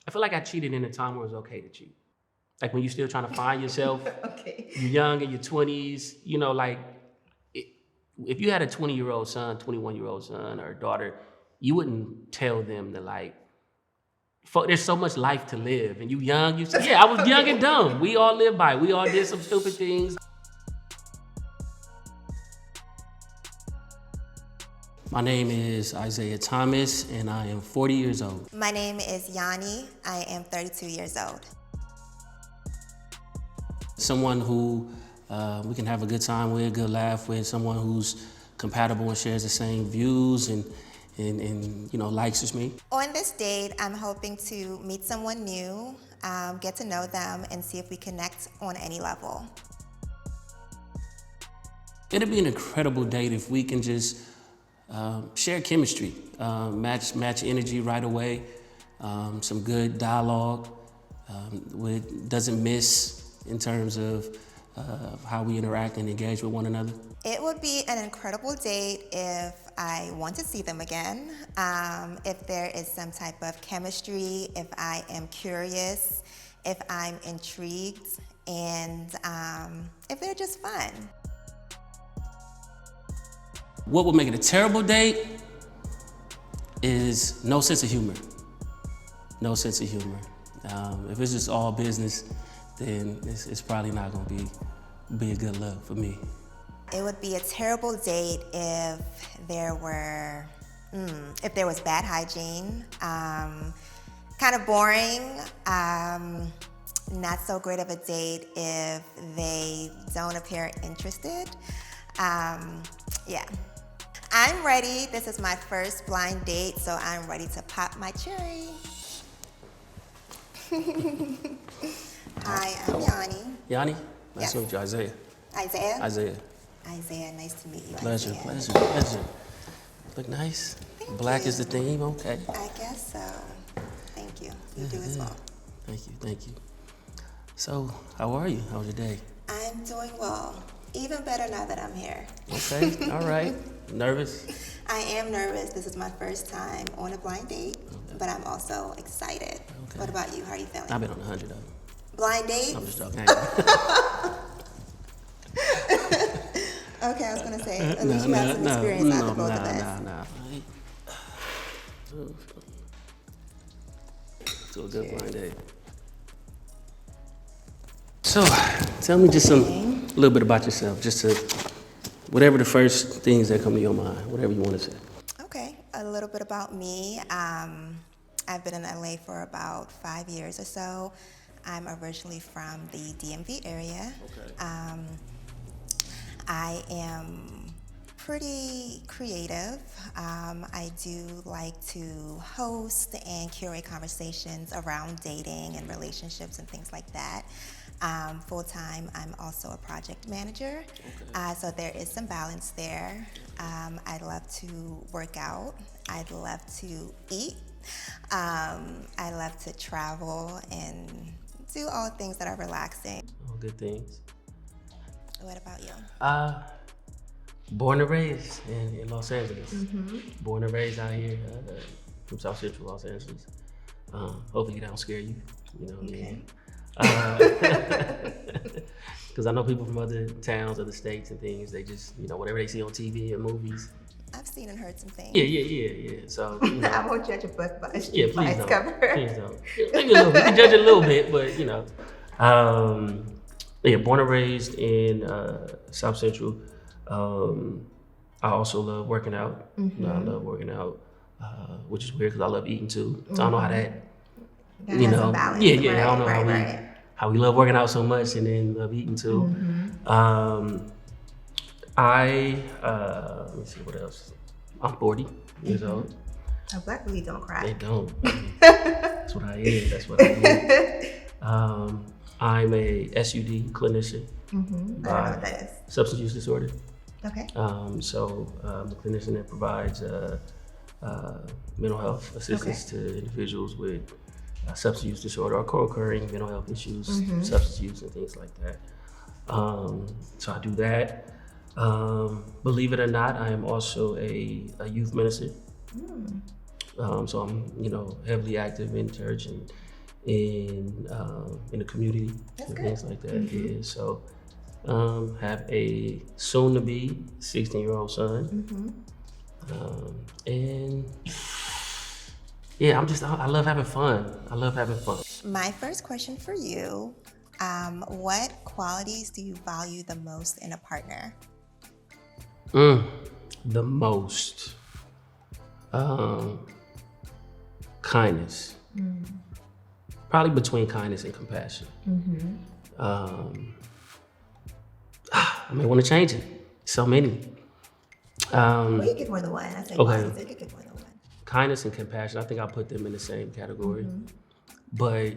I feel like I cheated in a time where it was okay to cheat. Like when you're still trying to find yourself, Okay. you're young in your 20s, you know, like if you had a 20-year-old son, 21-year-old son or daughter, you wouldn't tell them to like, there's so much life to live. And you young, you say, yeah, I was young and dumb. We all live by it. We all did some stupid things. My name is Isaiah Thomas, and I am 40 years old. My name is Yoni. I am 32 years old. Someone who we can have a good time with, good laugh with, someone who's compatible and shares the same views and you know, likes as me. On this date, I'm hoping to meet someone new, get to know them, and see if we connect on any level. It'll be an incredible date if we can just share chemistry, match energy right away, some good dialogue, doesn't miss in terms of how we interact and engage with one another. It would be an incredible date if I want to see them again, if there is some type of chemistry, if I am curious, if I'm intrigued, and if they're just fun. What would make it a terrible date is no sense of humor. No sense of humor. If it's just all business, then it's probably not going to be a good look for me. It would be a terrible date if there was bad hygiene, kind of boring, not so great of a date if they don't appear interested. Yeah. I'm ready. This is my first blind date, so I'm ready to pop my cherry. Hi, I'm Yoni. Yoni? Nice Yes. to meet you, Isaiah. Isaiah? Isaiah. Isaiah, nice to meet you. Pleasure, Isaiah. pleasure, pleasure. Look nice. Thank Black you. is the theme, okay. I guess so. Thank you. You do as well. Thank you, thank you. So, how are you? How was your day? I'm doing well. Even better now that I'm here. Okay, all right. Nervous? I am nervous. This is my first time on a blind date, but I'm also excited. Okay. What about you? How are you feeling? I've been on 100 of them. Blind date? I'm just joking. Okay, I was gonna say, at least you have some experience after both of us. Nah. To a good blind date. So, tell me just a little bit about yourself, just to, whatever the first things that come to your mind, whatever you want to say. Okay, a little bit about me. I've been in LA for about 5 years or so. I'm originally from the DMV area. Okay. I am pretty creative. I do like to host and curate conversations around dating and relationships and things like that. Full-time, I'm also a project manager, so there is some balance there. I love to work out. I'd love to eat. I love to travel and do all things that are relaxing. All good things. What about you? Born and raised in Los Angeles. Born and raised out here from South Central Los Angeles. Hopefully that don't scare you. You know what I mean? Because I know people from other towns, other states and things, they just, you know, whatever they see on TV and movies. I've seen and heard some things. Yeah. So, you know. I won't judge a book by its Please its don't. cover. Please don't. Maybe a little bit. You can judge it a little bit, but you know. Born and raised in South Central. I also love working out. You know, I love working out, which is weird because I love eating too. So I don't know how that, Gotta have some balance. I Right, don't know right. how we love working out so much and then love eating too. Let me see what else. I'm 40 years old. Oh, black really don't cry. They don't. That's what I am. That's what I do. I'm a SUD clinician. I don't know what that is. Substance use disorder. Okay. So I'm a clinician that provides mental health assistance to individuals with substance use disorder or co-occurring mental health issues, substance use and things like that. So I do that. Believe it or not, I am also a youth minister. So I'm, you know, heavily active in church and in the community That's and good. things like that. Yeah, so have a soon-to-be 16-year-old son, and yeah, I love having fun. I love having fun. My first question for you, what qualities do you value the most in a partner? The most kindness, probably between kindness and compassion. I may want to change it. So many. Well, you get more than one. I say qualities, so you could get more than one. Kindness and compassion, I think I'll put them in the same category. But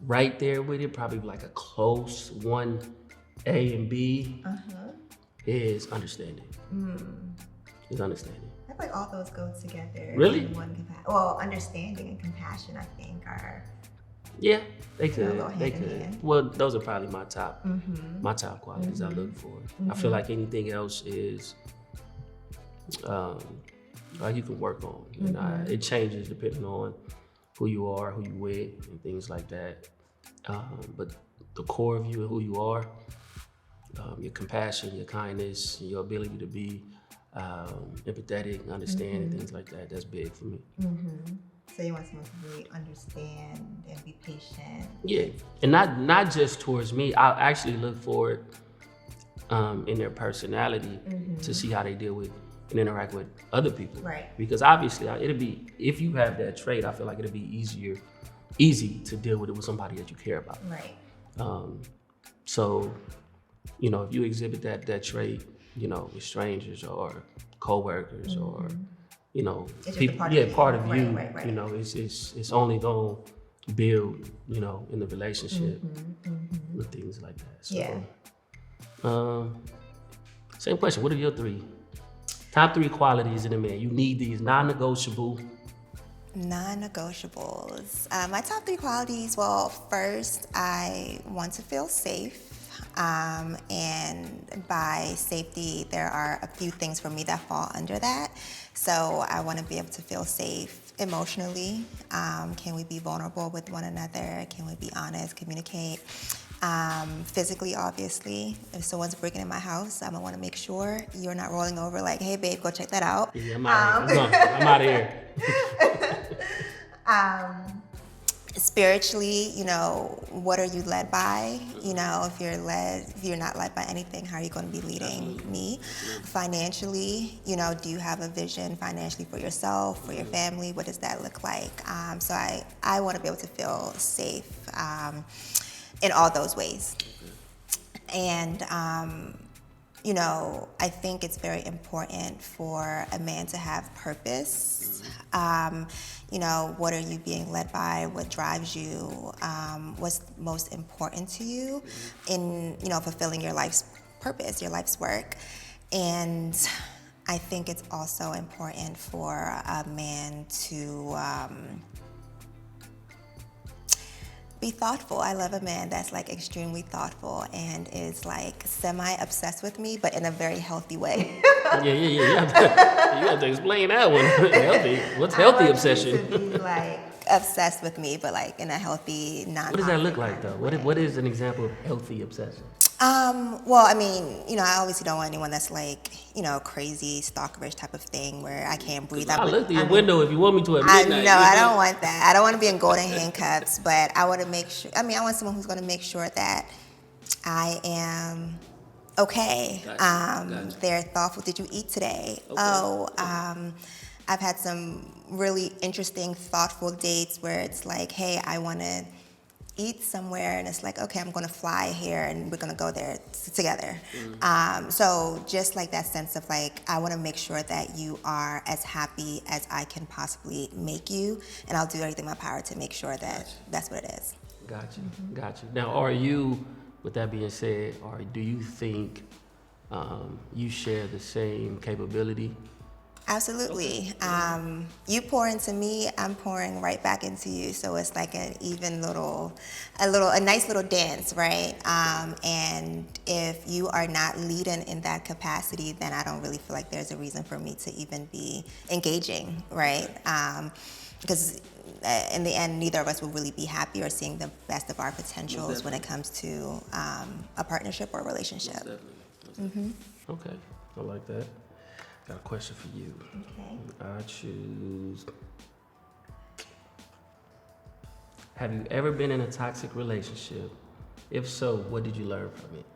right there with it, probably like a close one, A and B, is understanding. Is understanding. I feel like all those go together. Really? In one well, understanding and compassion, I think, are Yeah, they could. go hand They in could. hand. Well, those are probably my top qualities I look for. I feel like anything else is you can work on. And it changes depending on who you are, who you with, and things like that. But the core of you and who you are, your compassion, your kindness, your ability to be empathetic, understand, and things like that, that's big for me. So you want someone to really understand and be patient. Yeah, and not just towards me. I actually look for it in their personality to see how they deal with and interact with other people. Right. Because obviously, it'll be, if you have that trait, I feel like it'll be easy to deal with it with somebody that you care about. Right. So, if you exhibit that trait, with strangers or coworkers or It's people, just part of you, Right. it's only gonna build, in the relationship with things like that. So, Yeah. Same question. What are your top three qualities in a man? You need these non-negotiable. Non-negotiables. My top three qualities. Well, first, I want to feel safe. And by safety, there are a few things for me that fall under that. So I want to be able to feel safe emotionally. Can we be vulnerable with one another? Can we be honest, communicate? Physically, obviously, if someone's breaking in my house, I'm gonna want to make sure you're not rolling over like, hey babe, go check that out. Yeah, I'm out of here. Spiritually, what are you led by? If you're not led by anything, how are you going to be leading me? Financially, do you have a vision financially for yourself, for your family? What does that look like? So I want to be able to feel safe in all those ways. And, I think it's very important for a man to have purpose. What are you being led by? What drives you? What's most important to you in, fulfilling your life's purpose, your life's work? And I think it's also important for a man to be thoughtful. I love a man that's like extremely thoughtful and is like semi-obsessed with me, but in a very healthy way. Yeah. You have to explain that one. Healthy. What's healthy obsession? I want you to be like obsessed with me, but like in a healthy, non. What does that look like though? What is an example of healthy obsession? Well, I obviously don't want anyone that's like, crazy, stalkerish type of thing where I can't breathe. I look through your window if you want me to at midnight. No, I don't want that. I don't want to be in golden handcuffs, but I want to make sure, I want someone who's going to make sure that I am okay. Gotcha. They're thoughtful. Did you eat today? Okay. I've had some really interesting, thoughtful dates where it's like, hey, I want to eat somewhere, and it's like, okay, I'm going to fly here and we're going to go there together. So just like that sense of like, I want to make sure that you are as happy as I can possibly make you, and I'll do everything in my power to make sure that that's what it is. Got you. Now, are you, with that being said, or do you think you share the same capability? Absolutely. You pour into me, I'm pouring right back into you. So it's like a nice little dance, right? And if you are not leading in that capacity, then I don't really feel like there's a reason for me to even be engaging, right? because in the end, neither of us will really be happy or seeing the best of our potentials when it comes to a partnership or a relationship. Most definitely. Okay, I like that. Got a question for you. Okay. I choose. Have you ever been in a toxic relationship? If so, what did you learn from it?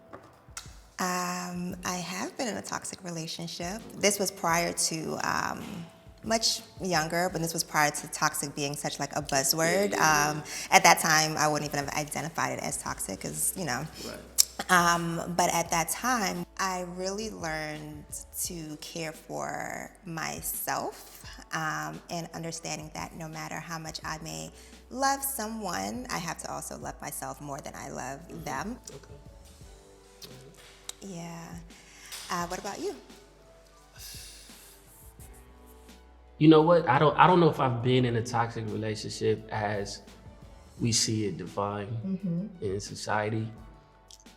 I have been in a toxic relationship. This was prior to much younger, but this was prior to toxic being such like a buzzword. At that time, I wouldn't even have identified it as toxic, because Right. but at that time, I really learned to care for myself, and understanding that no matter how much I may love someone, I have to also love myself more than I love them. Okay. Yeah. What about you? You know what? I don't know if I've been in a toxic relationship as we see it defined in society.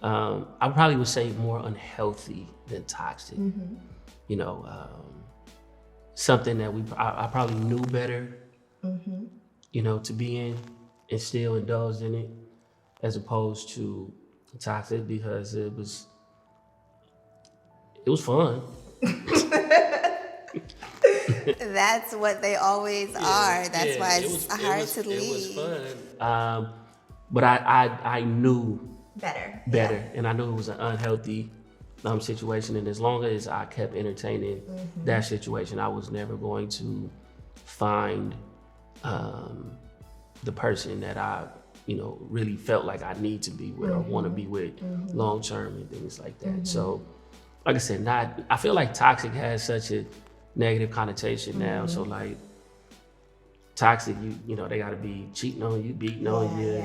I probably would say more unhealthy than toxic. You know, something that I probably knew better, you know, to be in and still indulged in it, as opposed to toxic, because it was fun. That's what they always are. That's why it's hard to leave. It was fun. But I knew Better. better, and I knew it was an unhealthy situation. And as long as I kept entertaining that situation, I was never going to find the person that I, you know, really felt like I need to be with or want to be with long term and things like that. So, like I said, I feel like toxic has such a negative connotation now. So like toxic, you know, they got to be cheating on you, beating on you,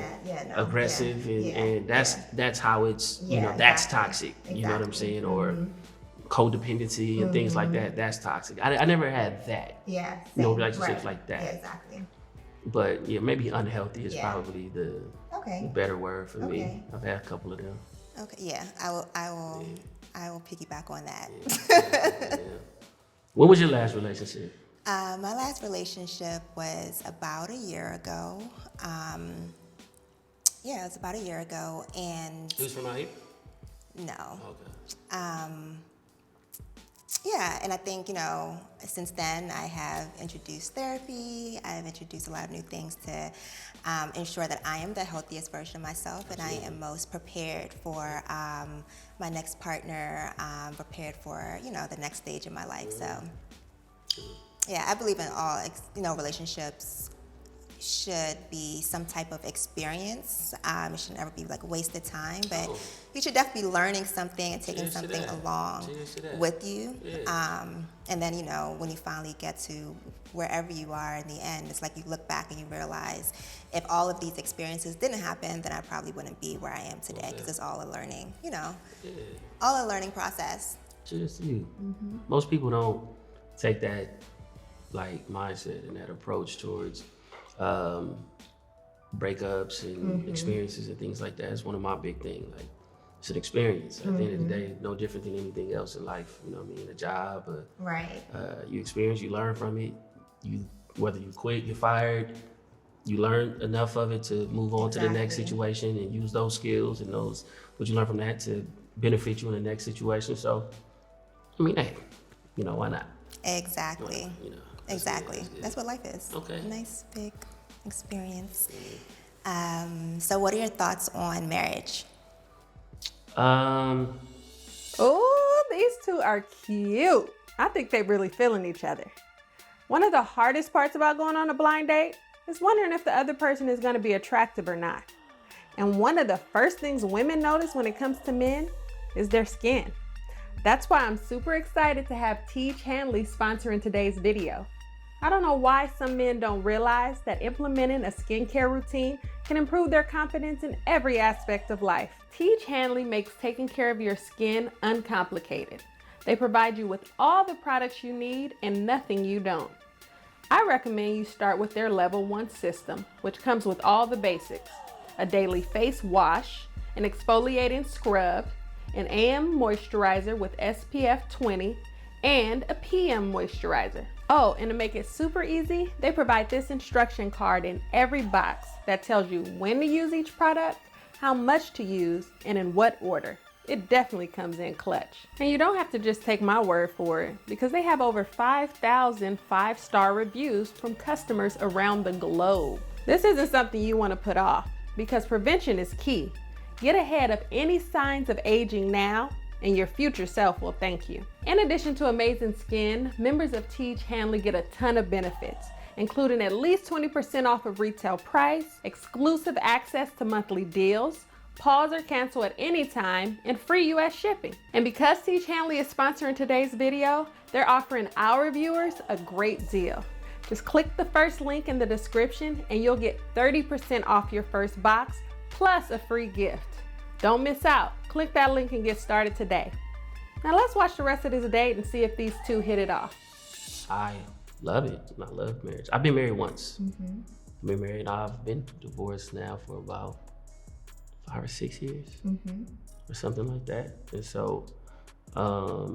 aggressive, and that's how it's, you know, that's toxic. You know what I'm saying? Or codependency and things like that. That's toxic. I never had that. Yeah. No relationships like that. Yeah, exactly. But yeah, maybe unhealthy is probably the better word for me. I've had a couple of them. Okay. Yeah. I will piggyback on that. Yeah. When was your last relationship? My last relationship was about a year ago. Yeah, it was about a year ago, and It was from out here? no. Okay. Yeah, and I think, you know, since then I have introduced therapy. I've introduced a lot of new things to ensure that I am the healthiest version of myself, and I am most prepared for my next partner, prepared for, you know, the next stage of my life. So, yeah, I believe in all, you know, relationships should be some type of experience. It should never be like wasted time, but you should definitely be learning something and taking something along with you. And then, you know, when you finally get to wherever you are in the end, it's like you look back and you realize if all of these experiences didn't happen, then I probably wouldn't be where I am today, because it's all a learning, you know, all a learning process. Just you. Most people don't take that like mindset and that approach towards breakups and experiences and things like that. It's one of my big things. Like, it's an experience. At the end of the day, no different than anything else in life. You know what I mean? A job, you experience, you learn from it. Whether you quit, you're fired, you learn enough of it to move on to the next situation and use those skills and what you learn from that to benefit you in the next situation. So, I mean, hey, you know, why not? Exactly. You know, exactly. That's what life is. Okay. A nice big experience. So what are your thoughts on marriage? Oh, these two are cute. I think they're really feeling each other. One of the hardest parts about going on a blind date is wondering if the other person is going to be attractive or not. And one of the first things women notice when it comes to men is their skin. That's why I'm super excited to have Teach Hanley sponsoring today's video. I don't know why some men don't realize that implementing a skincare routine can improve their confidence in every aspect of life. Teach Hanley makes taking care of your skin uncomplicated. They provide you with all the products you need and nothing you don't. I recommend you start with their Level 1 system, which comes with all the basics: a daily face wash, an exfoliating scrub, an AM moisturizer with SPF 20, and a PM moisturizer. Oh, and to make it super easy, they provide this instruction card in every box that tells you when to use each product, how much to use, and in what order. It definitely comes in clutch. And you don't have to just take my word for it, because they have over 5,000 five-star reviews from customers around the globe. This isn't something you want to put off, because prevention is key. Get ahead of any signs of aging now, and your future self will thank you. In addition to amazing skin, members of Teach Hanley get a ton of benefits, including at least 20% off of retail price, exclusive access to monthly deals, pause or cancel at any time, and free US shipping. And because Teach Hanley is sponsoring today's video, they're offering our viewers a great deal. Just click the first link in the description and you'll get 30% off your first box, plus a free gift. Don't miss out. Click that link and get started today. Now let's watch the rest of this date and see if these two hit it off. I love it. I love marriage. I've been married once. I've been married. I've been divorced now for about 5 or 6 years, or something like that. And so, but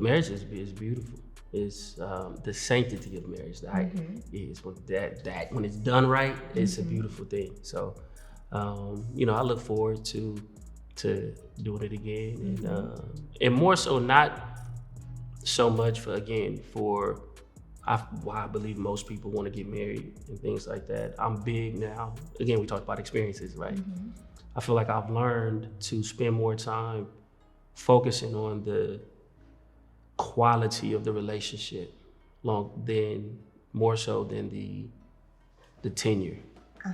marriage is beautiful. It's the sanctity of marriage that is when it's done right. It's a beautiful thing. So, you know, I look forward to doing it again, and more so not so much for why I believe most people want to get married and things like that. I'm big now. Again, we talked about experiences, right? I feel like I've learned to spend more time focusing on the quality of the relationship more so than the tenure,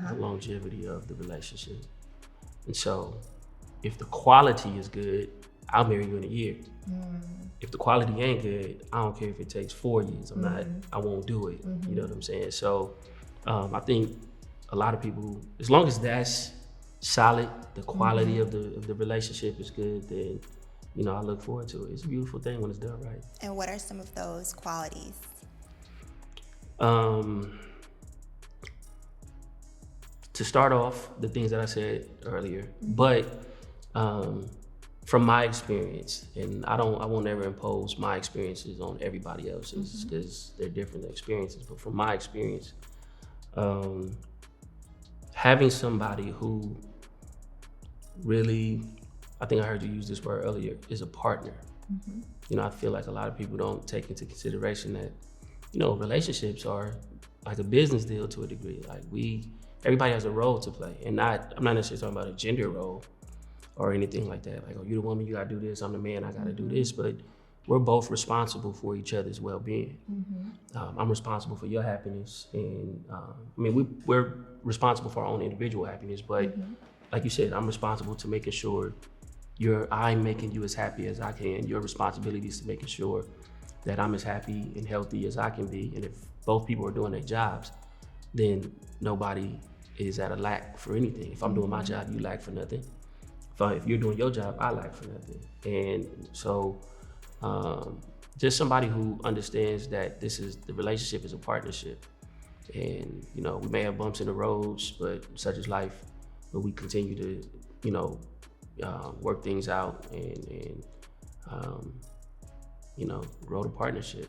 the longevity of the relationship. And so if the quality is good, I'll marry you in a year. If the quality ain't good, I don't care if it takes 4 years. I won't do it. You know what I'm saying? So I think a lot of people, as long as that's solid, the quality of the relationship is good, then, you know, I look forward to it. It's a beautiful thing when it's done right. And what are some of those qualities? To start off, the things that I said earlier, but from my experience, and I won't ever impose my experiences on everybody else's because they're different experiences, but from my experience, having somebody who really, I think I heard you use this word earlier, is a partner. You know, I feel like a lot of people don't take into consideration that, you know, relationships are like a business deal to a degree. Like everybody has a role to play, and I'm not necessarily talking about a gender role or anything like that. Like, oh, you're the woman, you gotta do this, I'm the man, I gotta do this. But we're both responsible for each other's well-being. I'm responsible for your happiness, and I mean, we're responsible for our own individual happiness, but like you said, I'm responsible to making sure I'm making you as happy as I can. Your responsibility is to making sure that I'm as happy and healthy as I can be. And if both people are doing their jobs, then nobody is at a lack for anything. If I'm doing my job, you lack for nothing. If you're doing your job, I lack for nothing. And so just somebody who understands that the relationship is a partnership. And, you know, we may have bumps in the roads, but such is life. But we continue to, you know, work things out and you know, grow the partnership.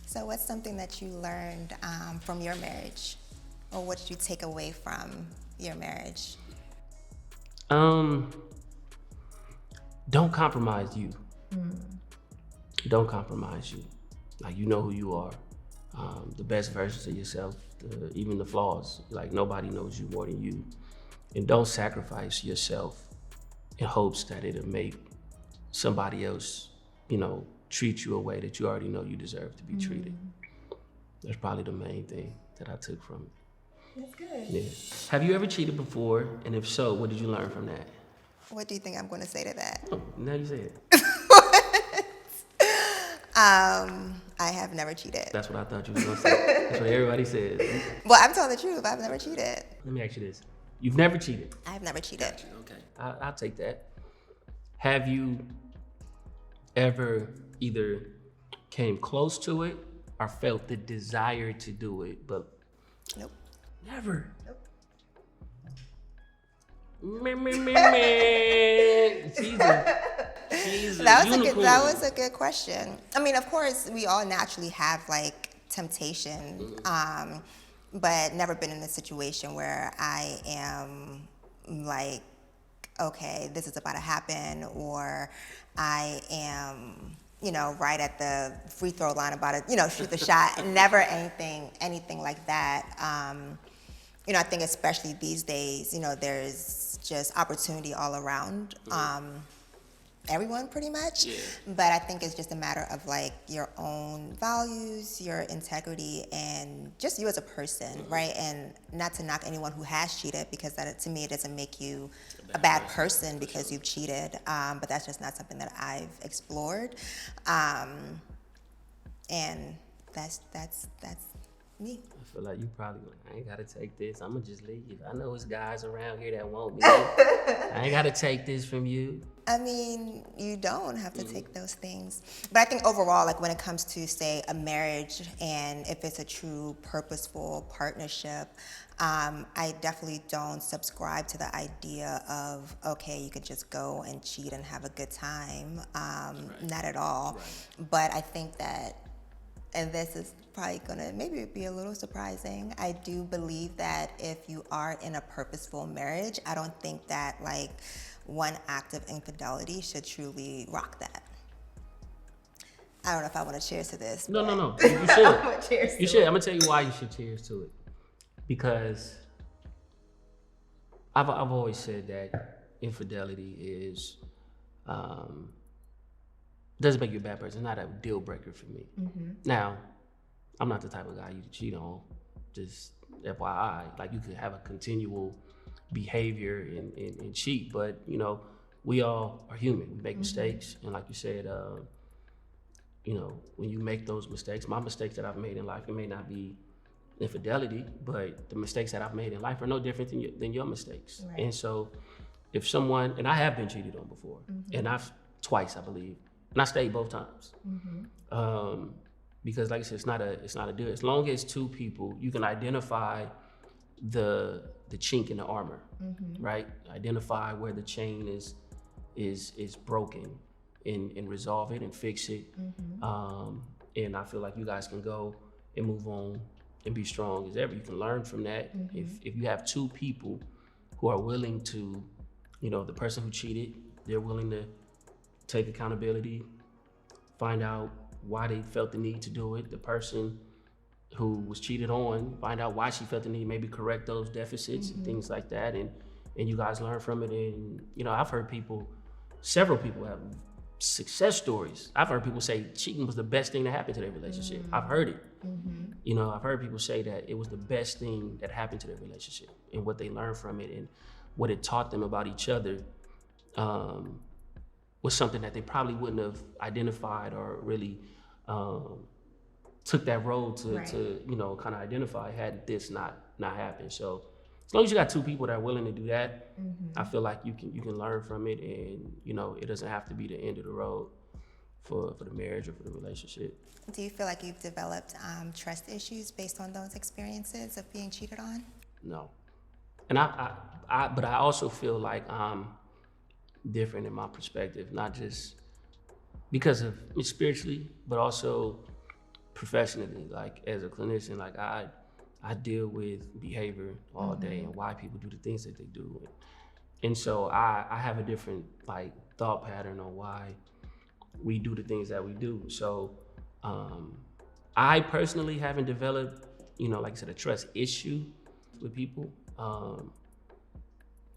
So what's something that you learned from your marriage, or what did you take away from your marriage? Don't compromise you. Don't compromise you. Like, you know who you are. The best versions of yourself, even the flaws. Like, nobody knows you more than you. And don't sacrifice yourself in hopes that it'll make somebody else, you know, treat you a way that you already know you deserve to be treated. That's probably the main thing that I took from it. That's good. Yeah. Have you ever cheated before? And if so, what did you learn from that? What do you think I'm going to say to that? Oh, now you say it. I have never cheated. That's what I thought you were going to say. That's what everybody says. Well, I'm telling the truth. I've never cheated. Let me ask you this. You've never cheated? I've never cheated. Gotcha. Okay. I'll take that. Have you ever either came close to it or felt the desire to do it, but Nope. never? Nope. It's easy. She's that a was unicorn. that was a good question. I mean, of course, we all naturally have like temptation, but never been in a situation where I am like, okay, this is about to happen, or I am, right at the free throw line about to, shoot the shot. Never anything like that. I think especially these days, there's just opportunity all around. Everyone pretty much. Yeah. But I think it's just a matter of like your own values, your integrity, and just you as a person, right? And not to knock anyone who has cheated, because that, to me, it doesn't make you a bad person because you've cheated. But that's just not something that I've explored. And that's me. I feel like you probably like, I ain't gotta take this. I'm gonna just leave. I know there's guys around here that want me. I ain't gotta take this from you. I mean, you don't have to take those things. But I think overall, like when it comes to, say, a marriage, and if it's a true purposeful partnership, I definitely don't subscribe to the idea of, okay, you could just go and cheat and have a good time. Not at all. Right. But I think that, and this is probably gonna maybe be a little surprising, I do believe that if you are in a purposeful marriage, I don't think that like one act of infidelity should truly rock that. I don't know if I want to cheers to this. No. You should. Cheers. You should. I'm gonna tell you why you should cheers to it. Because I've always said that infidelity is doesn't make you a bad person. It's not a deal breaker for me. Now, I'm not the type of guy you cheat on. Just FYI, like you could have a continual behavior and cheat, but we all are human. We make mistakes, and like you said, when you make those mistakes, my mistakes that I've made in life, it may not be infidelity, but the mistakes that I've made in life are no different than your mistakes. Right. And so, if someone, and I have been cheated on before, and twice, I believe, and I stayed both times. Because like I said, it's not a deal. As long as two people, you can identify the chink in the armor, right? Identify where the chain is broken, and resolve it and fix it. And I feel like you guys can go and move on and be strong as ever. You can learn from that. If you have two people who are willing to, the person who cheated, they're willing to take accountability, find out why they felt the need to do it. The person who was cheated on, find out why she felt the need, maybe correct those deficits and things like that, and you guys learn from it. And I've heard several people have success stories. I've heard people say cheating was the best thing that happened to their relationship. I've heard it. I've heard people say that it was the best thing that happened to their relationship, and what they learned from it and what it taught them about each other was something that they probably wouldn't have identified or really took that road to kind of identify had this not happened. So as long as you got two people that are willing to do that, I feel like you can learn from it, and it doesn't have to be the end of the road for the marriage or for the relationship. Do you feel like you've developed trust issues based on those experiences of being cheated on? No, and but I also feel like I'm different in my perspective, not just because of spiritually, but also professionally. Like as a clinician, like I deal with behavior all day and why people do the things that they do, and so I have a different like thought pattern on why we do the things that we do. So I personally haven't developed, like I said, a trust issue with people.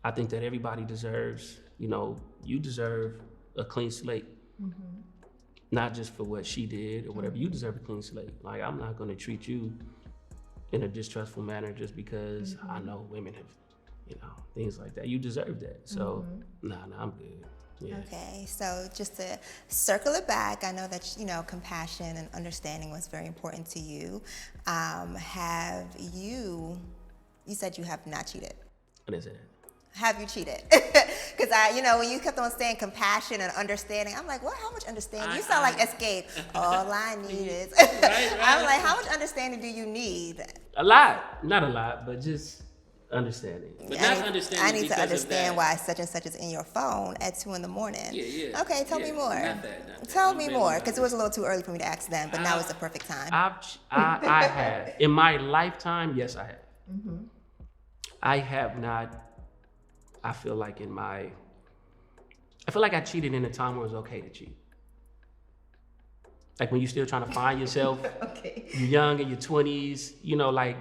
I think that everybody deserves, you deserve a clean slate. Not just for what she did or whatever. You deserve a clean slate. Like I'm not gonna treat you in a distrustful manner just because I know women have, things like that. You deserve that. So nah, I'm good. Yeah. Okay, so just to circle it back, I know that compassion and understanding was very important to you. Have you said you have not cheated? I didn't say that. Have you cheated? Because when you kept on saying compassion and understanding, I'm like, what? How much understanding? You sound like Escape. All I need is. I'm like, how much understanding do you need? A lot, not a lot, but just understanding. But I not need, understanding I need to because of understand that. why such and such is in your phone at 2 a.m. Yeah. Okay, tell me more. Not that. Tell I'm me really more, not because it was a little too early for me to ask then, but now is the perfect time. I have in my lifetime. Yes, I have. I have not. I feel like I cheated in a time where it was okay to cheat. Like when you're still trying to find yourself. Okay. You're young in your 20s. You know, like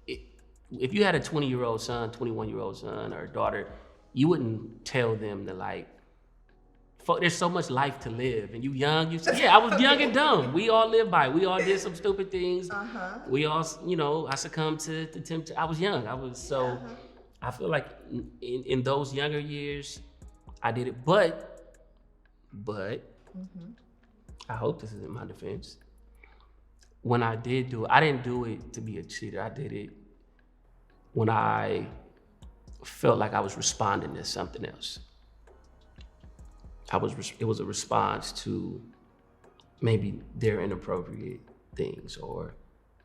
if you had a 20-year-old son, 21-year-old son or daughter, you wouldn't tell them to like. There's so much life to live, and you young. You say, yeah, I was young and dumb. We all lived by it. We all did some stupid things. We all, I succumbed to the temptation. I was young. I feel like in those younger years, I did it. But I hope this isn't my defense. When I did do it, I didn't do it to be a cheater. I did it when I felt like I was responding to something else. It was a response to maybe their inappropriate things or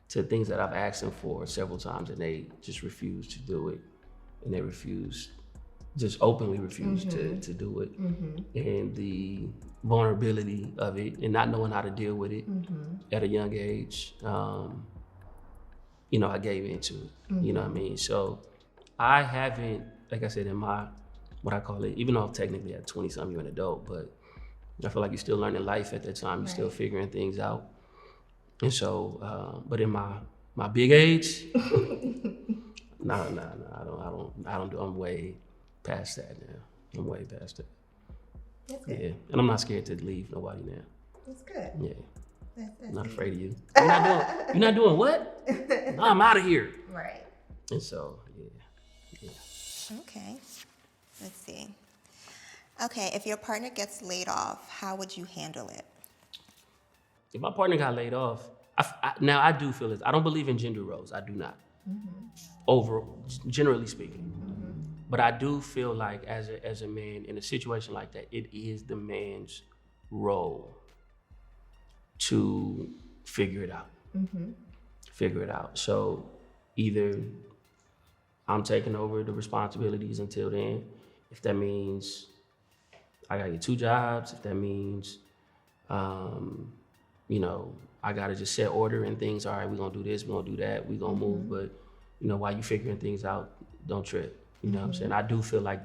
to things that I've asked them for several times and they just refused to do it. And they just openly refused to do it. And the vulnerability of it and not knowing how to deal with it at a young age, I gave into it, you know what I mean? So I haven't, like I said, in my, what I call it, even though I'm technically at 20-something, you're an adult, but I feel like you're still learning life at that time. You're still figuring things out. And so, but in my big age, no, I don't do, I'm way past that now. I'm way past that. That's good. Yeah, and I'm not scared to leave nobody now. That's good. Yeah, That's I'm not afraid of you. You're not doing what? No, I'm out of here. Right. And so, yeah. Okay. Let's see. Okay, if your partner gets laid off, how would you handle it? If my partner got laid off, now I do feel this. I don't believe in gender roles. I do not. Generally speaking. But I do feel like as a man in a situation like that, it is the man's role to figure it out. Figure it out. So either I'm taking over the responsibilities until then. If that means I gotta get 2 jobs, if that means, I gotta just set order and things. All right, we're gonna do this, we're gonna do that, we're gonna move. But, while you figuring things out, don't trip. You know what I'm saying? I do feel like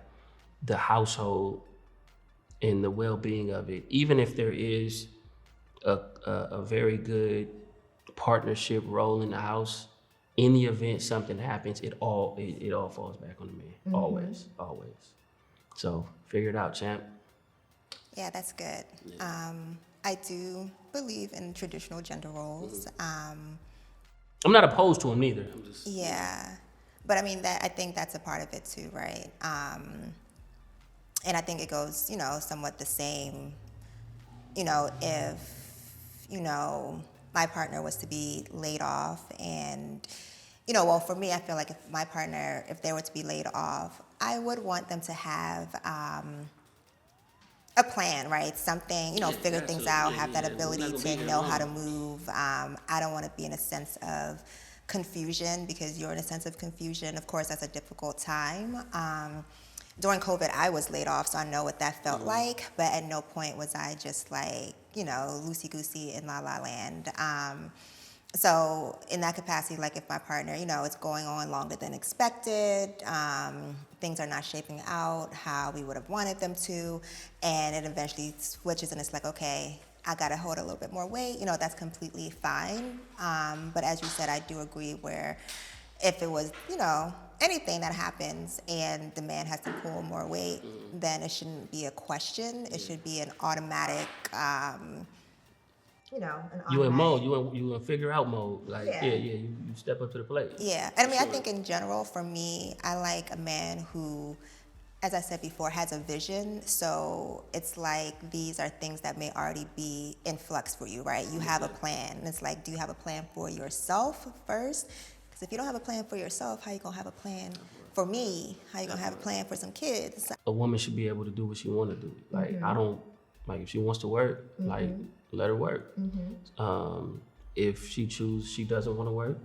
the household and the well-being of it, even if there is a very good partnership role in the house, in the event something happens, it all falls back on the man. Always. So figure it out, champ. Yeah, that's good. I do believe in traditional gender roles. I'm not opposed to them neither. Yeah, but I mean I think that's a part of it too, right? And I think it goes, somewhat the same. If my partner was to be laid off, and for me, I feel like if they were to be laid off, I would want them to have a plan, right? Something, figure things out, have that ability to know how to move. I don't want to be in a sense of confusion, because you're in a sense of confusion. Of course, that's a difficult time. During COVID, I was laid off, so I know what that felt like, but at no point was I just like, loosey-goosey in la la land. So in that capacity, like if my partner, it's going on longer than expected, things are not shaping out how we would have wanted them to, and it eventually switches and it's like, okay, I gotta hold a little bit more weight, that's completely fine. But as you said, I do agree where if it was, anything that happens and the man has to pull more weight, then it shouldn't be a question. It should be an automatic, You in mode, you in figure out mode. Like, you step up to the plate. Yeah, and I mean, I think in general, for me, I like a man who, as I said before, has a vision. So it's like these are things that may already be in flux for you, right? You have a plan. And it's like, do you have a plan for yourself first? Because if you don't have a plan for yourself, how you gonna have a plan for me? How you gonna have a plan for some kids? A woman should be able to do what she want to do. Like, I don't, like, if she wants to work, like, let her work. If she doesn't want to work,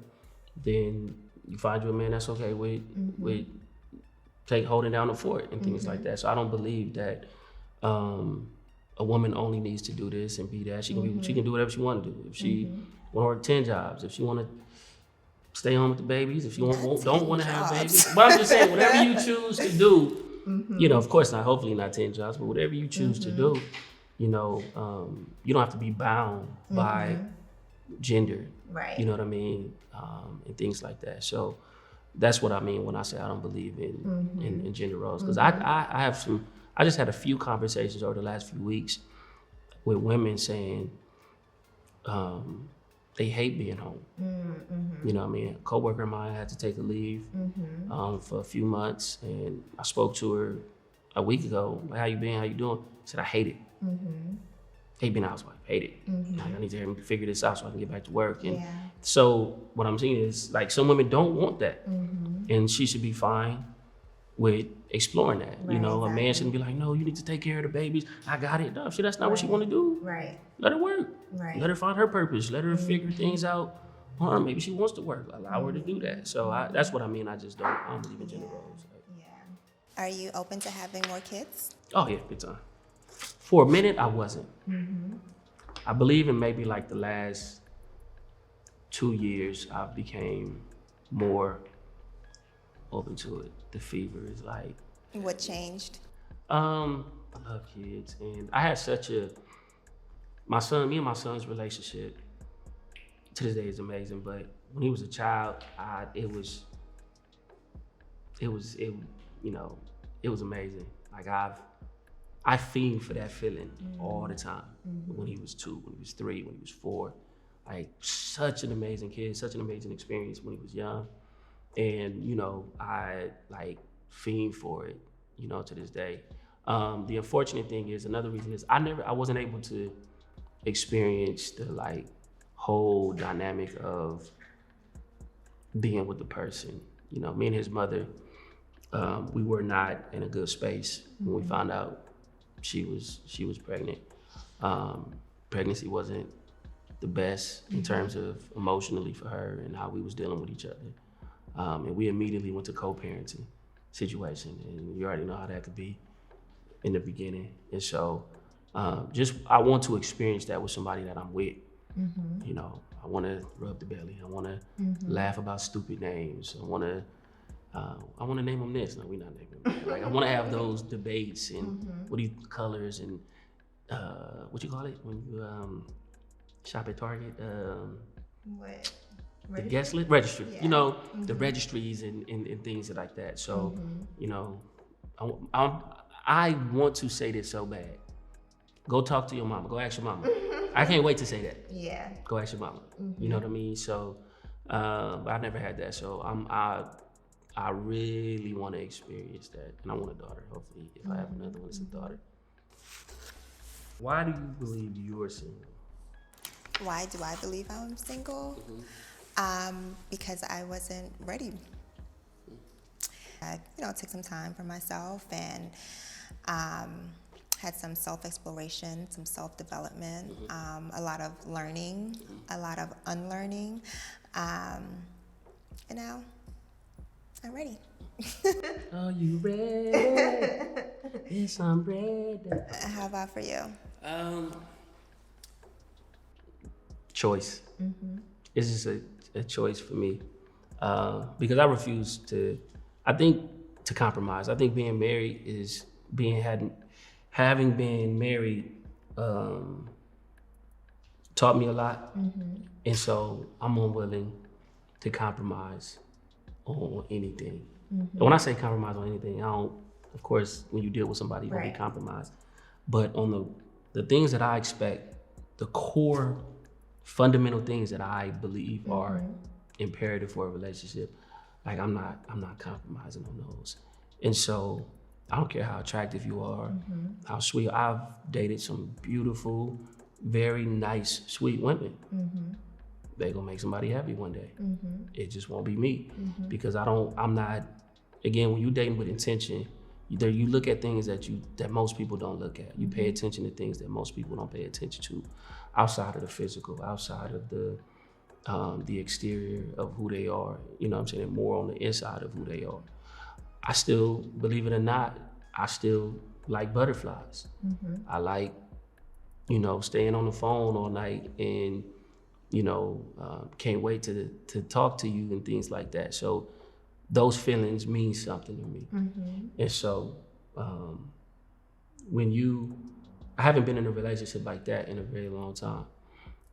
then you find you a man that's okay with holding down the fort and things like that. So I don't believe that a woman only needs to do this and be that. She can do whatever she want to do. If she want to work 10 jobs, if she want to stay home with the babies, if she don't want to have babies. But I'm just saying, whatever you choose to do, you know, of course not, hopefully not 10 jobs, but whatever you choose to do, you know, you don't have to be bound by gender. Right. You know what I mean? And things like that. So that's what I mean when I say I don't believe in gender roles. Because I just had a few conversations over the last few weeks with women saying they hate being home. You know what I mean? A coworker of mine had to take a leave for a few months, and I spoke to her a week ago. Like, how you been? How you doing? I said, I hate it. Hate being a housewife. Hate it. Like, I need to figure this out so I can get back to work. And so what I'm saying is, like, some women don't want that, and she should be fine with exploring that. Right, you know, exactly. A man shouldn't be like, no, you need to take care of the babies. I got it. No, that's not what she want to do. Right. Let her work. Right. Let her find her purpose. Let her figure things out. Or maybe she wants to work. Allow her to do that. So that's what I mean. I don't believe in gender roles. Yeah. Are you open to having more kids? Oh yeah, big time. For a minute, I wasn't. I believe in maybe like the last 2 years, I became more open to it. The fever is like. What changed? I love kids, and I had me and my son's relationship to this day is amazing. But when he was a child, it was amazing. Like I fiend for that feeling all the time. When he was 2, when he was 3, when he was 4, like such an amazing kid, such an amazing experience when he was young. And, you know, I like fiend for it, you know, to this day. The unfortunate thing is, another reason is I wasn't able to experience the like whole dynamic of being with the person. You know, me and his mother, we were not in a good space when we found out she was pregnant. Pregnancy wasn't the best in terms of emotionally for her and how we was dealing with each other. And we immediately went to co-parenting situation, and you already know how that could be in the beginning. And so I want to experience that with somebody that I'm with. You know, I want to rub the belly. I want to laugh about stupid names. I want to name them this. No, we're not naming them that. Like, I want to have those debates and what do you colors and what you call it when you shop at Target? What? The guest list registry, you know, the registries and things like that. So, you know, I want to say this so bad. Go talk to your mama. Go ask your mama. I can't wait to say that. Yeah. Go ask your mama. You know what I mean? So, I've never had that. So I really want to experience that, and I want a daughter. Hopefully, if I have another one, it's a daughter. Why do you believe you're single? Why do I believe I'm single? Because I wasn't ready. I, took some time for myself and had some self-exploration, some self-development, a lot of learning, a lot of unlearning, and now I'm ready. Are you ready? Yes, I'm ready. How about for you? Choice. It's just a choice for me because I refuse to compromise. I think being married is having been married taught me a lot, and so I'm unwilling to compromise on anything. And when I say compromise on anything, I don't. Of course, when you deal with somebody, you're gonna be compromised. But on the things that I expect, the core fundamental things that I believe are imperative for a relationship, like I'm not compromising on those. And so I don't care how attractive you are, how sweet. I've dated some beautiful, very nice, sweet women. They're gonna make somebody happy one day. It just won't be me because I'm not, again, when you're dating with intention, you look at things that most people don't look at. You pay attention to things that most people don't pay attention to outside of the physical, outside of the the exterior of who they are, you know what I'm saying, and more on the inside of who they are. I still, believe it or not, I still like butterflies. I like, you know, staying on the phone all night and, you know, can't wait to talk to you and things like that. So those feelings mean something to me. And so I haven't been in a relationship like that in a very long time.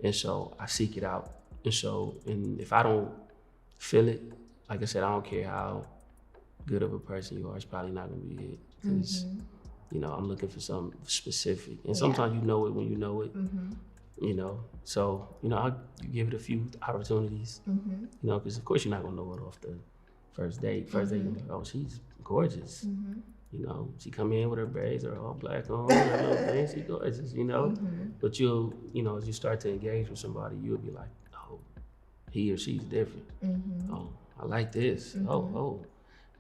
And so I seek it out. And if I don't feel it, like I said, I don't care how good of a person you are, it's probably not gonna be it. Because, you know, I'm looking for something specific. And sometimes you know it when you know it, you know. So, you know, I'll give it a few opportunities, you know, because of course you're not gonna know it off the first date. First date, you're like, oh, she's gorgeous. You know, she come in with her braids or all black on, her little thing, she gorgeous, you know. But you'll, you know, as you start to engage with somebody, you'll be like, oh, he or she's different. Oh, I like this. Oh.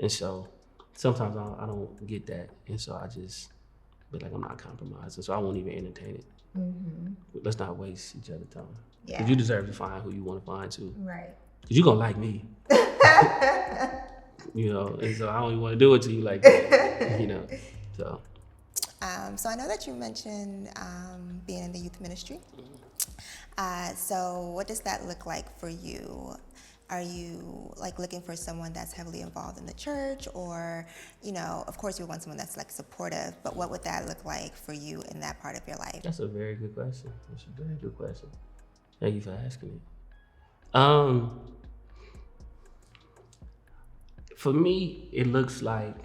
And so sometimes I don't get that. And so I just be like, I'm not compromising. So I won't even entertain it. Let's not waste each other's time. Because you deserve to find who you want to find too. Right. Because you're going to like me. You know, and so I don't even want to do it to you like that, you know, so. So I know that you mentioned being in the youth ministry. So what does that look like for you? Are you like looking for someone that's heavily involved in the church, or, you know, of course you want someone that's like supportive, but what would that look like for you in that part of your life? That's a very good question. Thank you for asking it. For me, it looks like,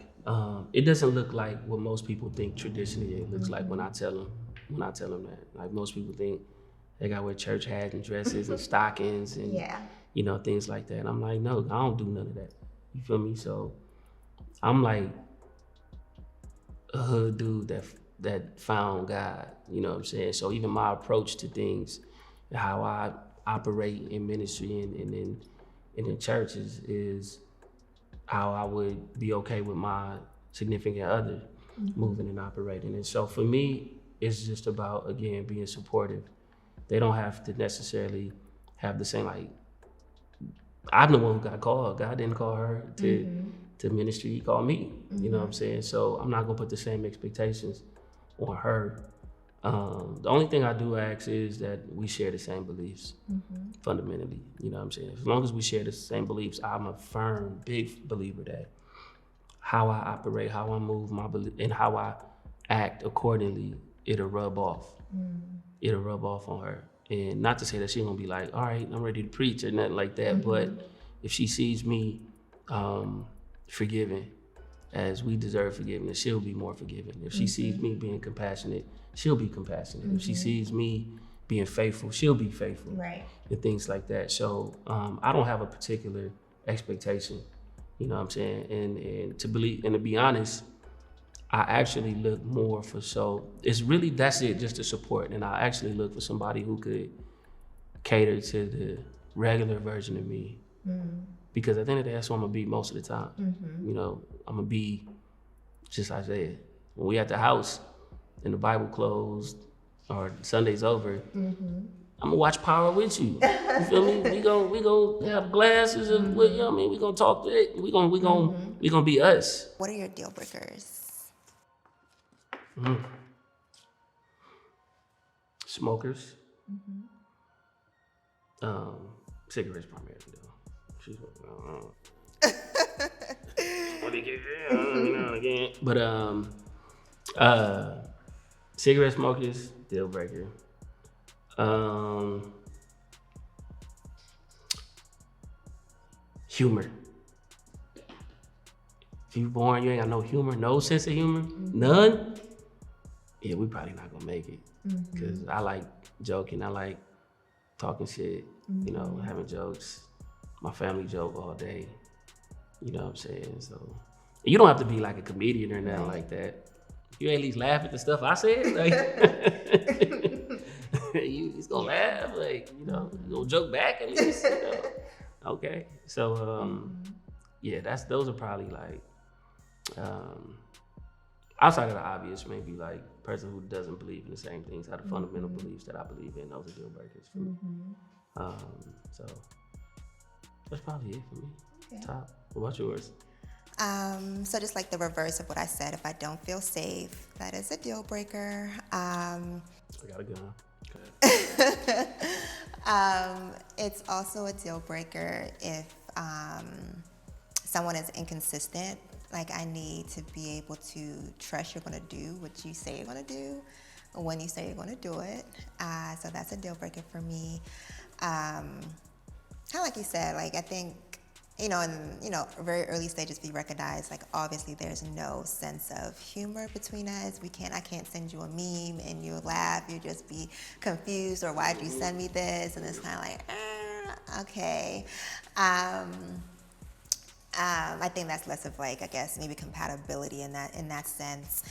it doesn't look like what most people think traditionally it looks like when I tell them that. Like most people think they gotta wear church hats and dresses and stockings and, you know, things like that. And I'm like, no, I don't do none of that. You feel me? So I'm like a hood dude that found God, you know what I'm saying? So even my approach to things, how I operate in ministry and in churches is how I would be okay with my significant other moving and operating. And so for me, it's just about, again, being supportive. They don't have to necessarily have the same, like, I'm the one who got called. God didn't call her to ministry, he called me, you know what I'm saying? So I'm not gonna put the same expectations on her. The only thing I do ask is that we share the same beliefs, fundamentally, you know what I'm saying? As long as we share the same beliefs, I'm a firm, big believer that how I operate, how I move, my belief, and how I act accordingly, it'll rub off. It'll rub off on her. And not to say that she's gonna be like, all right, I'm ready to preach or nothing like that, but if she sees me forgiving as we deserve forgiveness, she'll be more forgiving. If she sees me being compassionate, she'll be compassionate. If she sees me being faithful, she'll be faithful. Right. And things like that. So I don't have a particular expectation, you know what I'm saying? And to be honest, I actually look more for, so it's really, that's it, just the support. And I actually look for somebody who could cater to the regular version of me. Because at the end of the day, that's what I'm gonna be most of the time. You know, I'm gonna be just Isaiah. When we at the house and the Bible closed or Sunday's over, I'm gonna watch Power with you. You feel me? We gonna have glasses and, you know what I mean? We gonna talk to it. We gonna be us. What are your deal breakers? Smokers. Cigarettes primarily though. She's again. But cigarette smokers, deal breaker. Humor. If you born, you ain't got no humor, no sense of humor, none. Yeah, we probably not gonna make it. Cause I like joking, I like talking shit, you know, having jokes. My family joke all day, you know what I'm saying? So you don't have to be like a comedian or nothing like that. You at least laugh at the stuff I said, like you just gonna laugh, like, you know, you gonna joke back at least, you know. Okay, so yeah, those are probably like outside of the obvious, maybe like person who doesn't believe in the same things, have the fundamental beliefs that I believe in. Those are deal breakers for me. So that's probably it for me. Okay. Top. What about yours? So just like the reverse of what I said, if I don't feel safe, that is a deal breaker. I got a gun. Okay. It's also a deal breaker if someone is inconsistent. Like, I need to be able to trust you're going to do what you say you're going to do when you say you're going to do it. So that's a deal breaker for me. Kind of like you said, like, I think, in very early stages, we recognize, like, obviously there's no sense of humor between us. I can't send you a meme and you laugh, you just be confused, or why'd you send me this? And it's kind of like, okay. I think that's less of, like, I guess maybe compatibility in that sense.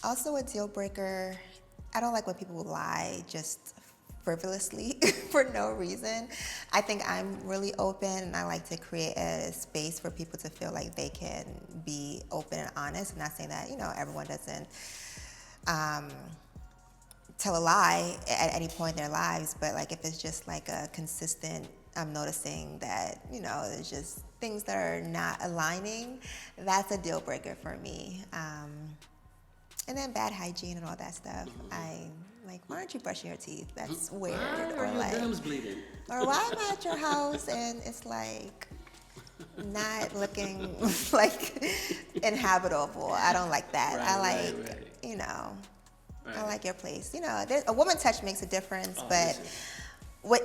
Also a deal breaker, I don't like when people lie just frivolously for no reason. I think I'm really open, and I like to create a space for people to feel like they can be open and honest. I'm not saying that, everyone doesn't tell a lie at any point in their lives, but like, if it's just like a consistent, I'm noticing that, there's just things that are not aligning, that's a deal breaker for me. And then bad hygiene and all that stuff. Like, why aren't you brushing your teeth? That's weird. Why are your gums bleeding? Or why am I at your house and it's like not looking like inhabitable? I don't like that. I like your place. A woman touch makes a difference, but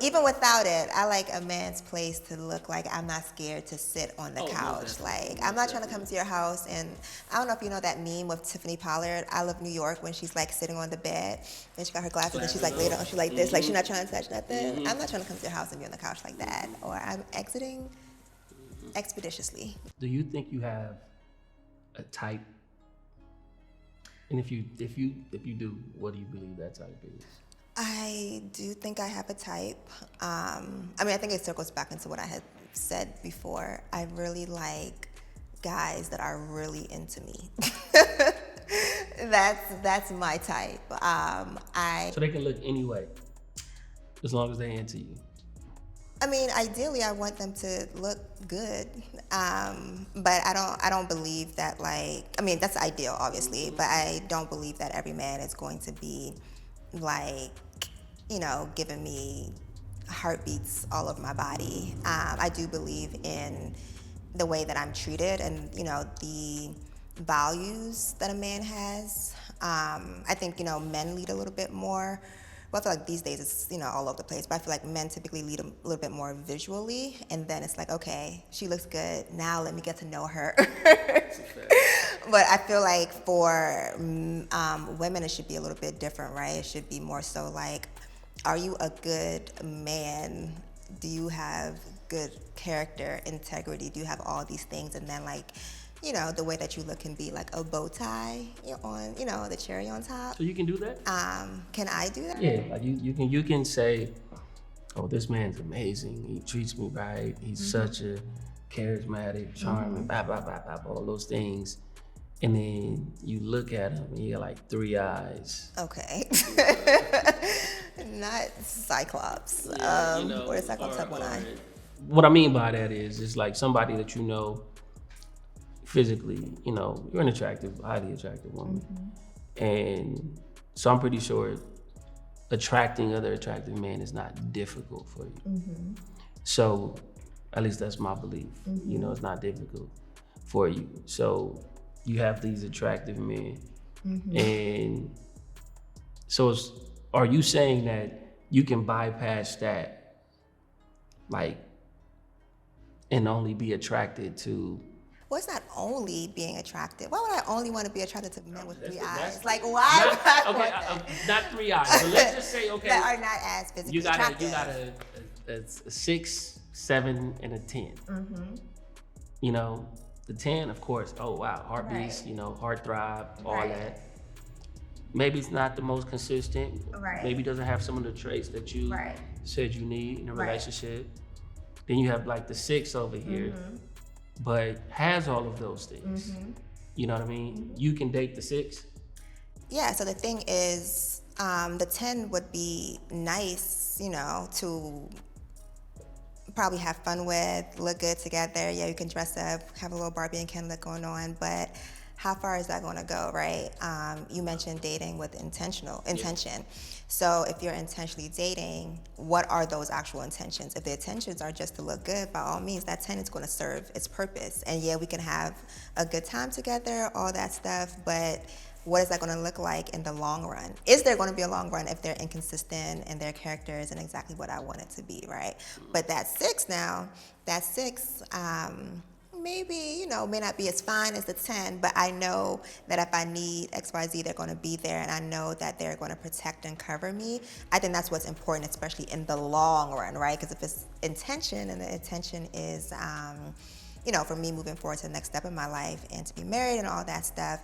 even without it, I like a man's place to look like I'm not scared to sit on the couch. Like, I'm not trying to come to your house, and I don't know if you know that meme with Tiffany Pollard, I Love New York, when she's like sitting on the bed and she got her glasses and she's like laid on, she's like this, like she's not trying to touch nothing. I'm not trying to come to your house and be on the couch like that, or I'm exiting expeditiously. Do you think you have a type? And if you do, what do you believe that type is? I do think I have a type. I think it circles back into what I had said before. I really like guys that are really into me. That's my type. So they can look any way, as long as they're into you. Ideally, I want them to look good, but I don't believe that, that's ideal, obviously, but I don't believe that every man is going to be like, giving me heartbeats all over my body. I do believe in the way that I'm treated and, the values that a man has. I think, men lead a little bit more. Well, I feel like these days it's, all over the place, but I feel like men typically lead a little bit more visually, and then it's like, okay, she looks good, now let me get to know her. But I feel like for women, it should be a little bit different, right? It should be more so like, are you a good man? Do you have good character, integrity? Do you have all these things? And then, like, the way that you look can be like a bow tie on, the cherry on top. So you can do that? Can I do that? Yeah, like you can say, oh, this man's amazing. He treats me right. He's such a charismatic, charming, blah, blah, blah, blah, all those things. And then you look at him and he got like 3 eyes. Okay. Not Cyclops. Or does Cyclops have one eye? What I mean by that is, it's like somebody that physically, you're an highly attractive woman. And so I'm pretty sure attracting other attractive men is not difficult for you. So at least that's my belief. It's not difficult for you. So you have these attractive men. And so are you saying that you can bypass that, like, and only be attracted to? Well, it's not only being attractive. Why would I only want to be attracted to men with 3 eyes? Like, why would I want that? Not 3 eyes, but let's just say, okay. That are not as physically attractive. You got a 6, 7, and a 10. The 10, of course, oh wow, heartbeats, heart throb, all that. Maybe it's not the most consistent. Right. Maybe it doesn't have some of the traits that you said you need in a relationship. Then you have like the 6 over here, but has all of those things. You know what I mean? You can date the 6. Yeah, so the thing is, The 10 would be nice, to probably have fun with, look good together. Yeah, you can dress up, have a little Barbie and Ken look going on, but how far is that going to go, right? You mentioned dating with intention. So if you're intentionally dating, what are those actual intentions? If the intentions are just to look good, by all means, that 10 is going to serve its purpose. And yeah, we can have a good time together, all that stuff, but what is that going to look like in the long run? Is there going to be a long run if they're inconsistent and their character isn't exactly what I want it to be, right? But that 6 now, maybe, may not be as fine as the 10, but I know that if I need XYZ, they're going to be there, and I know that they're going to protect and cover me. I think that's what's important, especially in the long run, right? Because if it's intention, and the intention is, for me moving forward to the next step in my life and to be married and all that stuff,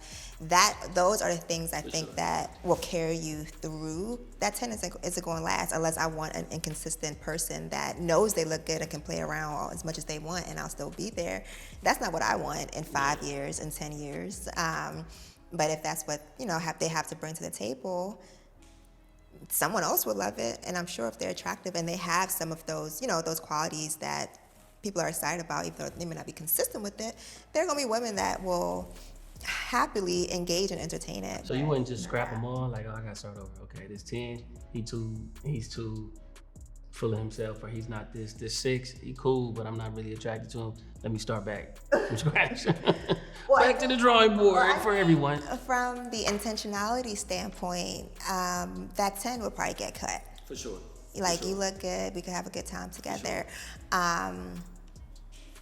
those are the things I think that will carry you through. That 10 isn't going to last unless I want an inconsistent person that knows they look good and can play around as much as they want, and I'll still be there. That's not what I want in 5 years, in 10 years. But if that's what, they have to bring to the table, someone else would love it. And I'm sure if they're attractive and they have some of those, those qualities that people are excited about, even though they may not be consistent with it, there are going to be women that will happily engage and entertain it. So you wouldn't just scrap them all, like, oh, I got to start over. Okay, this 10, he's too full of himself, or he's not this. This 6, he cool, but I'm not really attracted to him. Let me start back from scratch. Back to the drawing board for everyone. From the intentionality standpoint, that 10 would probably get cut. For sure. You look good, we could have a good time together.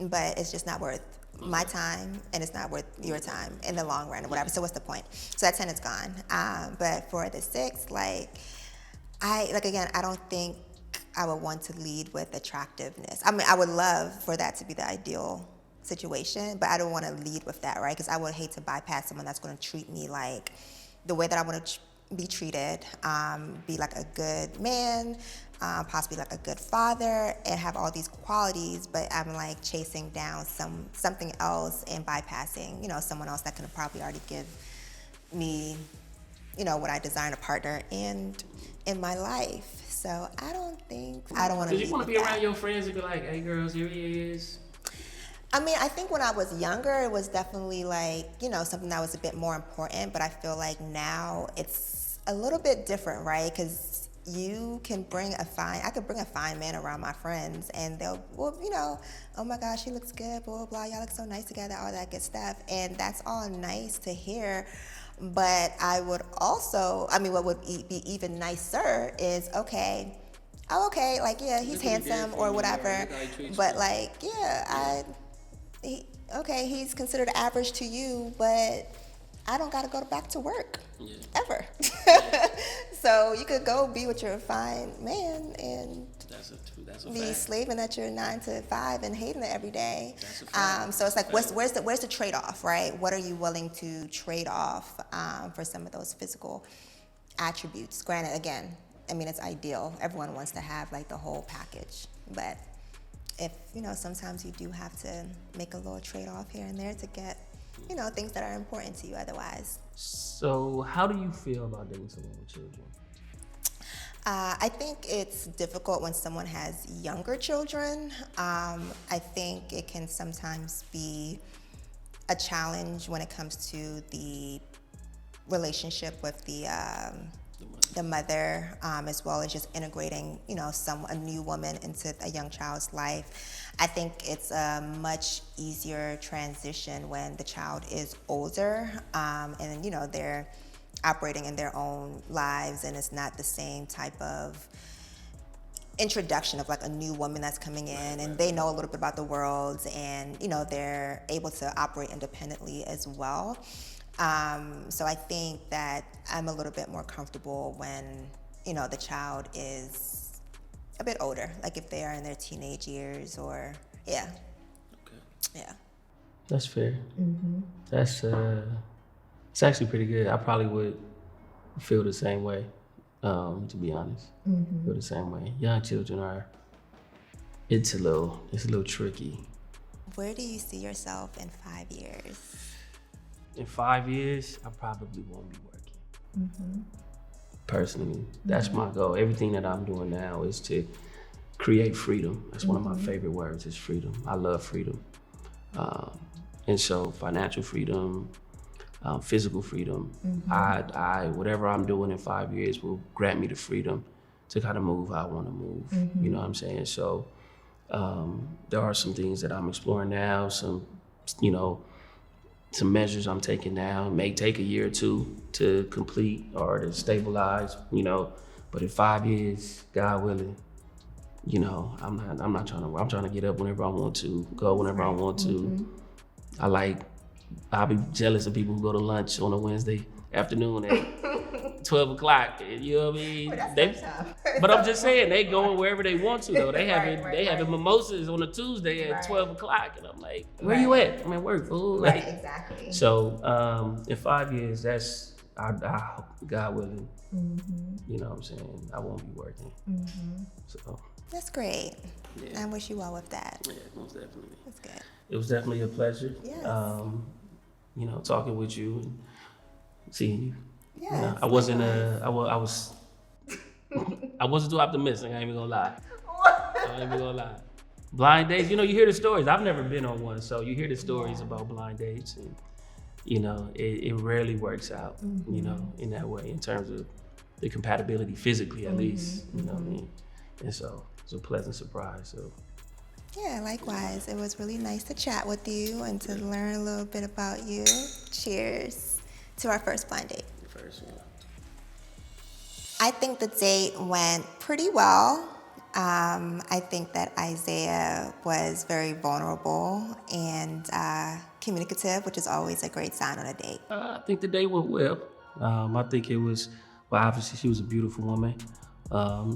But it's just not worth my time, and it's not worth your time in the long run or whatever. So what's the point? So that 10 is gone. But for the 6, I don't think I would want to lead with attractiveness. I mean, I would love for that to be the ideal situation, but I don't want to lead with that, right? Because I would hate to bypass someone that's going to treat me like the way that I want to be treated, be like a good man, possibly like a good father, and have all these qualities, but I'm like chasing down something else and bypassing, someone else that can probably already give me, what I desire in a partner and in my life. So I don't want to. Did you want to be around your friends and be like, "Hey, girls, here he is"? I mean, I think when I was younger, it was definitely something that was a bit more important. But I feel like now it's a little bit different, right? Because I could bring a fine man around my friends, and they'll, oh my gosh, he looks good, blah, blah, blah, y'all look so nice together, all that good stuff. And that's all nice to hear. But I would also, what would be even nicer is, he's handsome or whatever, but he's considered average to you, but I don't got to go back to work ever. So you could go be with your fine man and be slaving at your 9 to 5 and hating it every day. So it's like, where's the trade-off, right? What are you willing to trade off for some of those physical attributes? Granted, again, it's ideal. Everyone wants to have the whole package, but if sometimes you do have to make a little trade-off here and there to get things that are important to you otherwise. So how do you feel about dating someone with children? I think it's difficult when someone has younger children. I think it can sometimes be a challenge when it comes to the relationship with the mother, as well as just integrating, a new woman into a young child's life. I think it's a much easier transition when the child is older, and they're operating in their own lives, and it's not the same type of introduction of a new woman that's coming in, and they know a little bit about the world, and they're able to operate independently as well. So I think that I'm a little bit more comfortable when, the child is a bit older, if they are in their teenage years or, yeah. Okay. Yeah. That's fair. Mm-hmm. It's actually pretty good. I probably would feel the same way, to be honest. Mm-hmm. Feel the same way. Young children it's a little tricky. Where do you see yourself in 5 years? In 5 years, I probably won't be working. Mm-hmm. personally. That's my goal. Everything that I'm doing now is to create freedom. That's one of my favorite words, is freedom. I love freedom. And so financial freedom, physical freedom, I whatever I'm doing in 5 years will grant me the freedom to kind of move how I want to move. You know what I'm saying? So there are some things that I'm exploring now, some measures I'm taking now. It may take a year or two to complete or to stabilize, but in 5 years, God willing, I'm trying to get up whenever I want to, go whenever I want to. I'll be jealous of people who go to lunch on a Wednesday afternoon at 12 o'clock. You know what I mean? Well, that's tough. But I'm just saying, they going wherever they want to, though. They having mimosas on a Tuesday at 12 o'clock. And I'm like, where you at? I'm at work, fool. Right, exactly. So in 5 years, that's, God willing, you know what I'm saying? I won't be working. So That's great. Yeah. I wish you well with that. Yeah, most definitely. That's good. It was definitely a pleasure. Yes. Talking with you and seeing you. Yes, I wasn't likewise. I wasn't too optimistic. I ain't even gonna lie. Blind dates. You hear the stories. I've never been on one, so you hear the stories about blind dates, and it rarely works out. In that way, in terms of the compatibility physically, at least. You know what I mean? And so it's a pleasant surprise. So. Yeah, likewise. It was really nice to chat with you and to learn a little bit about you. Cheers to our first blind date. First one. I think the date went pretty well. I think that Isaiah was very vulnerable and communicative, which is always a great sign on a date. I think the date went well. I think it was, obviously she was a beautiful woman.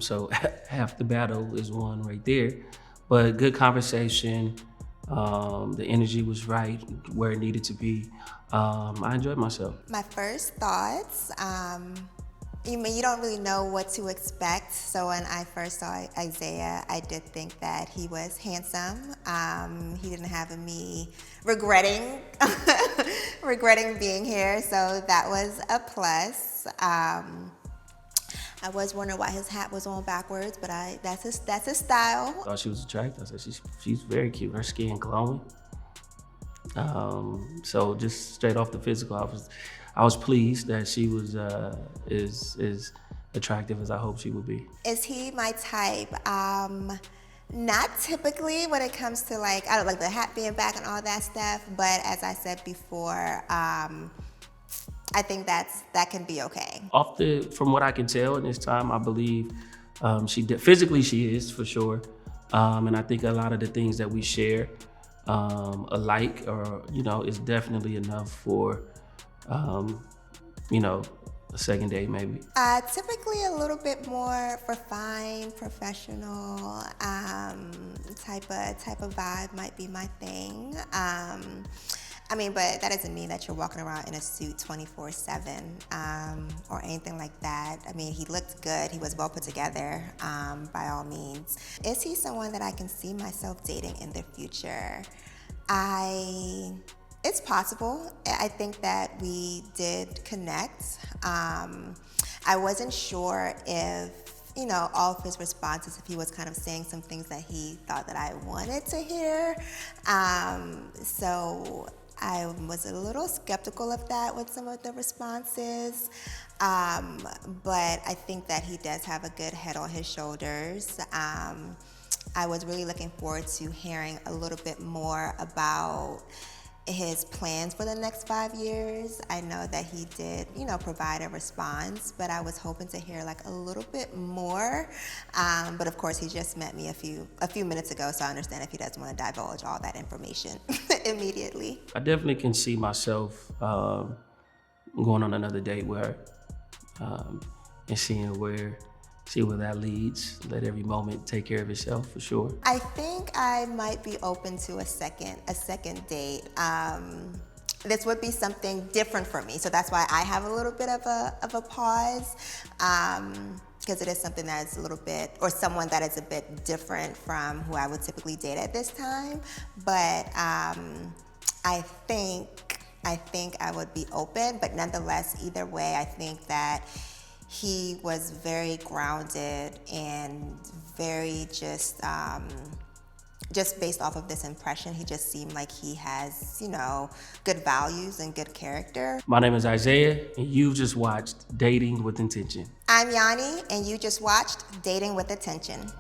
So half the battle is won right there. But good conversation. The energy was right where it needed to be. I enjoyed myself. My first thoughts, you don't really know what to expect. So when I first saw Isaiah, I did think that he was handsome. He didn't have me regretting being here. So that was a plus. I was wondering why his hat was on backwards, but that's his style. I thought she was attractive. I said she's very cute. Her skin glowing. So just straight off the physical, I was pleased that she was as attractive as I hoped she would be. Is he my type? Not typically when it comes to I don't like the hat being back and all that stuff. But as I said before, I think that can be okay. From what I can tell in this time, I believe physically she is for sure, and I think a lot of the things that we share alike, is definitely enough for, a second date maybe. Typically a little bit more refined, professional type of vibe might be my thing. But that doesn't mean that you're walking around in a suit 24/7 or anything like that. He looked good. He was well put together, by all means. Is he someone that I can see myself dating in the future? It's possible. I think that we did connect. I wasn't sure if, all of his responses, if he was kind of saying some things that he thought that I wanted to hear. So I was a little skeptical of that with some of the responses, but I think that he does have a good head on his shoulders. I was really looking forward to hearing a little bit more about his plans for the next 5 years. I know that he did, provide a response, but I was hoping to hear a little bit more. But of course, he just met me a few minutes ago, so I understand if he doesn't want to divulge all that information immediately. I definitely can see myself going on another date with her and seeing where that leads. Let every moment take care of itself, for sure. I think I might be open to a second date. This would be something different for me, so that's why I have a little bit of a pause, because it is something that's a little bit, or someone that is a bit different from who I would typically date at this time. But I think I would be open, but nonetheless, either way, I think that He was very grounded and very just based off of this impression, he just seemed like he has, good values and good character. My name is Isaiah, and you've just watched Dating with Intention. I'm Yoni, and you just watched Dating with Attention.